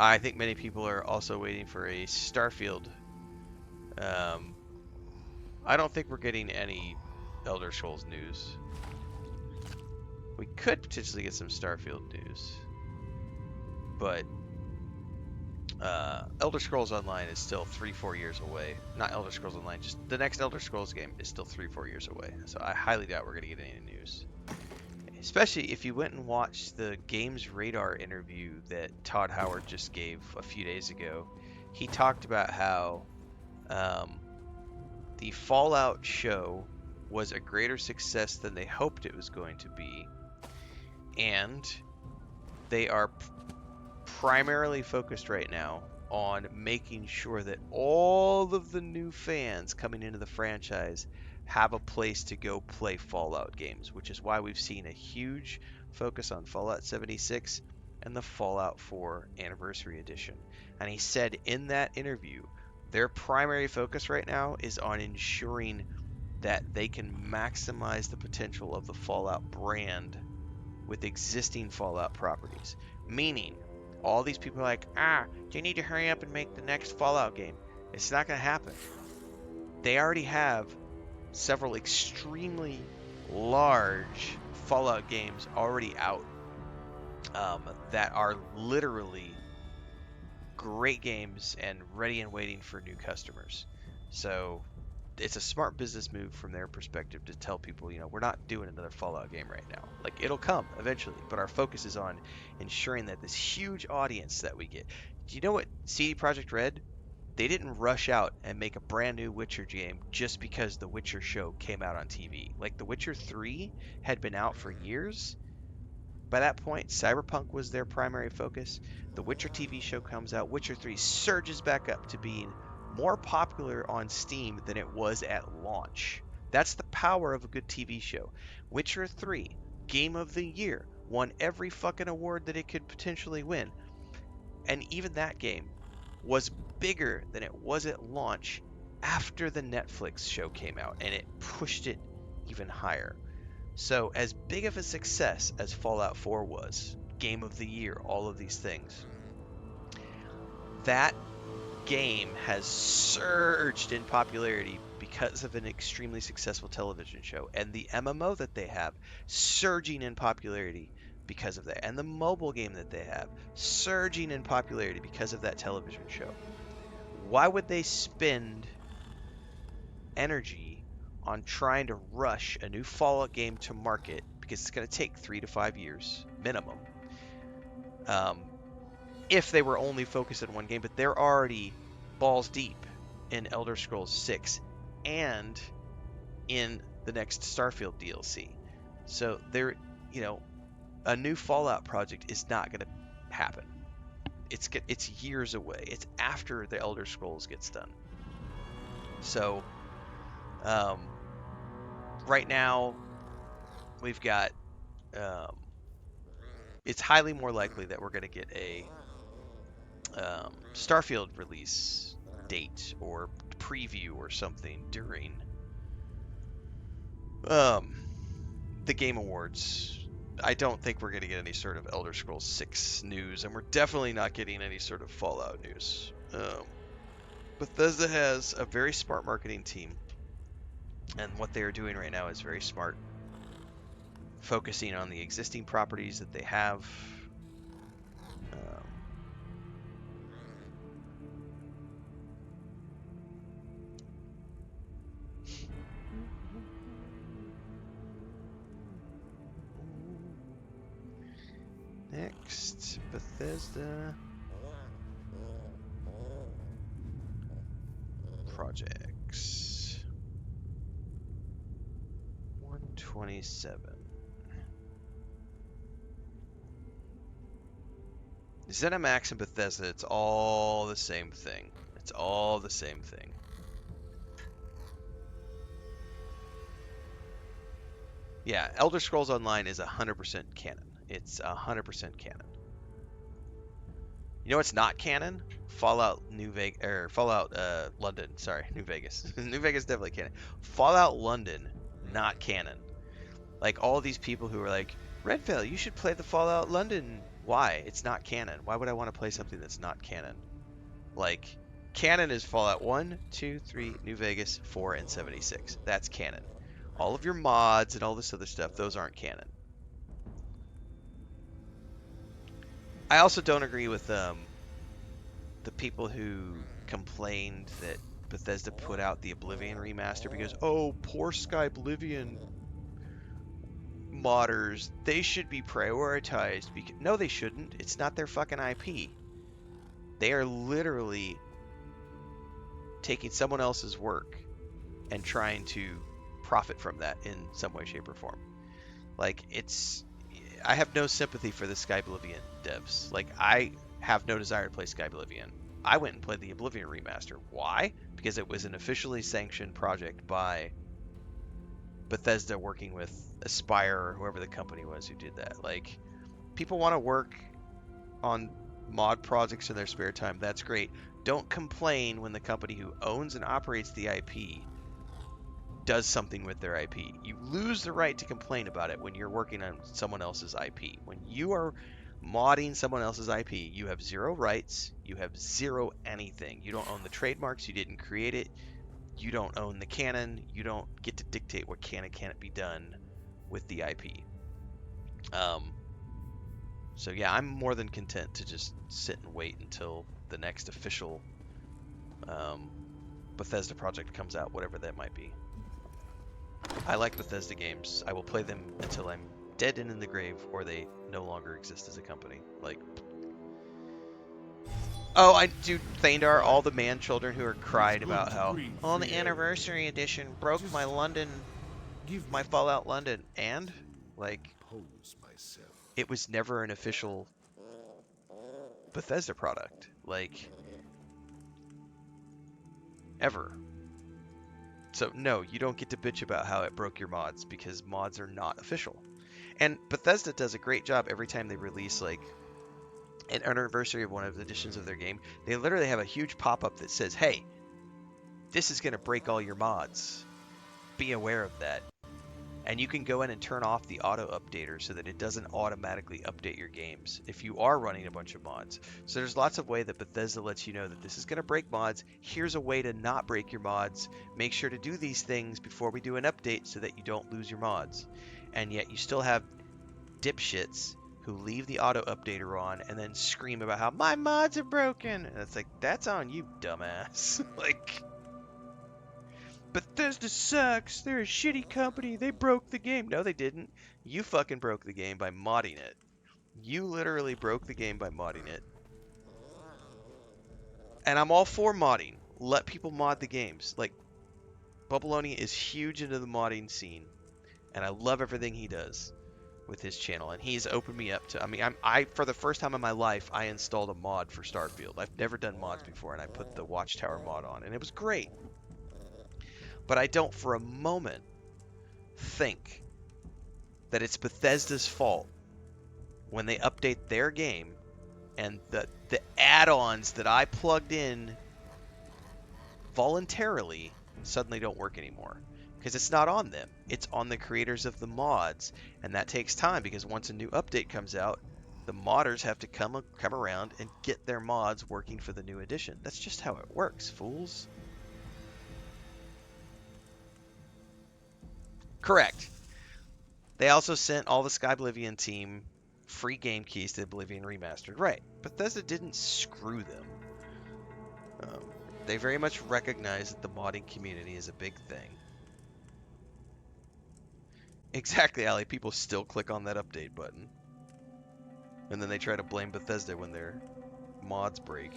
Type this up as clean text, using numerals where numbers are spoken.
I think many people are also waiting for a Starfield. Um, I don't think we're getting any Elder Scrolls news. We could potentially get some Starfield news, but Elder Scrolls Online is still 3-4 years away. Not Elder Scrolls Online, just the next Elder Scrolls game is still 3-4 years away. So I highly doubt we're gonna get any news. Especially if you went and watched the Games Radar interview that Todd Howard just gave a few days ago. He talked about how um, the Fallout show was a greater success than they hoped it was going to be, and they are primarily focused right now on making sure that all of the new fans coming into the franchise have a place to go play Fallout games, which is why we've seen a huge focus on Fallout 76 and the Fallout 4 Anniversary Edition. And he said in that interview, their primary focus right now is on ensuring that they can maximize the potential of the Fallout brand with existing Fallout properties. Meaning, all these people are like, you need to hurry up and make the next Fallout game. It's not going to happen. They already have several extremely large Fallout games already out that are literally great games and ready and waiting for new customers. So it's a smart business move from their perspective to tell people, we're not doing another Fallout game right now. Like, it'll come eventually, but our focus is on ensuring that this huge audience that we get. Do you know what CD Projekt Red? They didn't rush out and make a brand new Witcher game just because the Witcher show came out on TV. Like, The Witcher 3 had been out for years. By that point, Cyberpunk was their primary focus. The Witcher TV show comes out. Witcher 3 surges back up to being more popular on Steam than it was at launch. That's the power of a good TV show. Witcher 3, Game of the Year, won every fucking award that it could potentially win. And even that game was bigger than it was at launch after the Netflix show came out, and it pushed it even higher. So, as big of a success as Fallout 4 was, Game of the Year, all of these things, that game has surged in popularity because of an extremely successful television show. And the MMO that they have, surging in popularity because of that. And the mobile game that they have, surging in popularity because of that television show. Why would they spend energy on trying to rush a new Fallout game to market, because it's going to take 3 to 5 years minimum, if they were only focused on one game? But they're already balls deep in Elder Scrolls 6 and in the next Starfield DLC. So they're, a new Fallout project is not going to happen. It's years away. It's after the Elder Scrolls gets done. So right now, we've got, it's highly more likely that we're going to get a Starfield release date or preview or something during the Game Awards. I don't think we're going to get any sort of Elder Scrolls 6 news, and we're definitely not getting any sort of Fallout news. Bethesda has a very smart marketing team, and what they are doing right now is very smart, focusing on the existing properties that they have. Next, Bethesda projects. 127. ZeniMax and Bethesda, it's all the same thing. It's all the same thing. Yeah, Elder Scrolls Online is 100% canon. It's 100% canon. You know what's not canon? Fallout London. Sorry, New Vegas. New Vegas definitely canon. Fallout London, not canon. Like, all these people who are like, Renfail, you should play the Fallout London Why? It's not canon. Why would I want to play something that's not canon? Like, canon is Fallout 1, 2, 3, New Vegas, 4, and 76. That's canon. All of your mods and all this other stuff, those aren't canon. I also don't agree with the people who complained that Bethesda put out the Oblivion remaster because, oh, poor Sky Oblivion modders, they should be prioritized. Because no, they shouldn't. It's not their fucking IP. They are literally taking someone else's work and trying to profit from that in some way, shape, or form. Like, I have no sympathy for the Sky Oblivion devs. Like, I have no desire to play Sky Oblivion. I went and played the Oblivion remaster. Why? Because it was an officially sanctioned project by Bethesda working with Aspire or whoever the company was who did that. Like, people want to work on mod projects in their spare time. That's great. Don't complain when the company who owns and operates the IP does something with their IP. You lose the right to complain about it when you're working on someone else's IP. When you are modding someone else's IP, you have zero rights, you have zero anything. You don't own the trademarks, you didn't create it, you don't own the canon, you don't get to dictate what can and can't be done with the IP. So yeah, I'm more than content to just sit and wait until the next official Bethesda project comes out, whatever that might be. I like Bethesda games. I will play them until I'm dead and in the grave, or they no longer exist as a company. Like, oh, I do Thandar, all the man children who are cried about how, oh, the anniversary edition broke my my Fallout London, and like, it was never an official Bethesda product, like, ever. So no, you don't get to bitch about how it broke your mods because mods are not official. And Bethesda does a great job every time they release like an anniversary of one of the editions of their game. They literally have a huge pop-up that says, "Hey, this is going to break all your mods. Be aware of that." And you can go in and turn off the auto updater so that it doesn't automatically update your games if you are running a bunch of mods. So there's lots of way that Bethesda lets you know that this is going to break mods. Here's a way to not break your mods. Make sure to do these things before we do an update so that you don't lose your mods. And yet you still have dipshits who leave the auto updater on and then scream about how my mods are broken. And it's like, that's on you, dumbass. Like, Bethesda sucks. They're a shitty company. They broke the game. No, they didn't. You fucking broke the game by modding it. You literally broke the game by modding it. And I'm all for modding. Let people mod the games. Like, Bubbaloni is huge into the modding scene. And I love everything he does with his channel. And he's opened me up to, I mean, I for the first time in my life, I installed a mod for Starfield. I've never done mods before, and I put the Watchtower mod on, and it was great. But I don't for a moment think that it's Bethesda's fault when they update their game and the add-ons that I plugged in voluntarily suddenly don't work anymore. Because it's not on them. It's on the creators of the mods. And that takes time because once a new update comes out, the modders have to come around and get their mods working for the new edition. That's just how it works, fools. Correct. They also sent all the Sky Oblivion team free game keys to Oblivion Remastered. Right. Bethesda didn't screw them. They very much recognize that the modding community is a big thing. Exactly, Ali. People still click on that update button. And then they try to blame Bethesda when their mods break.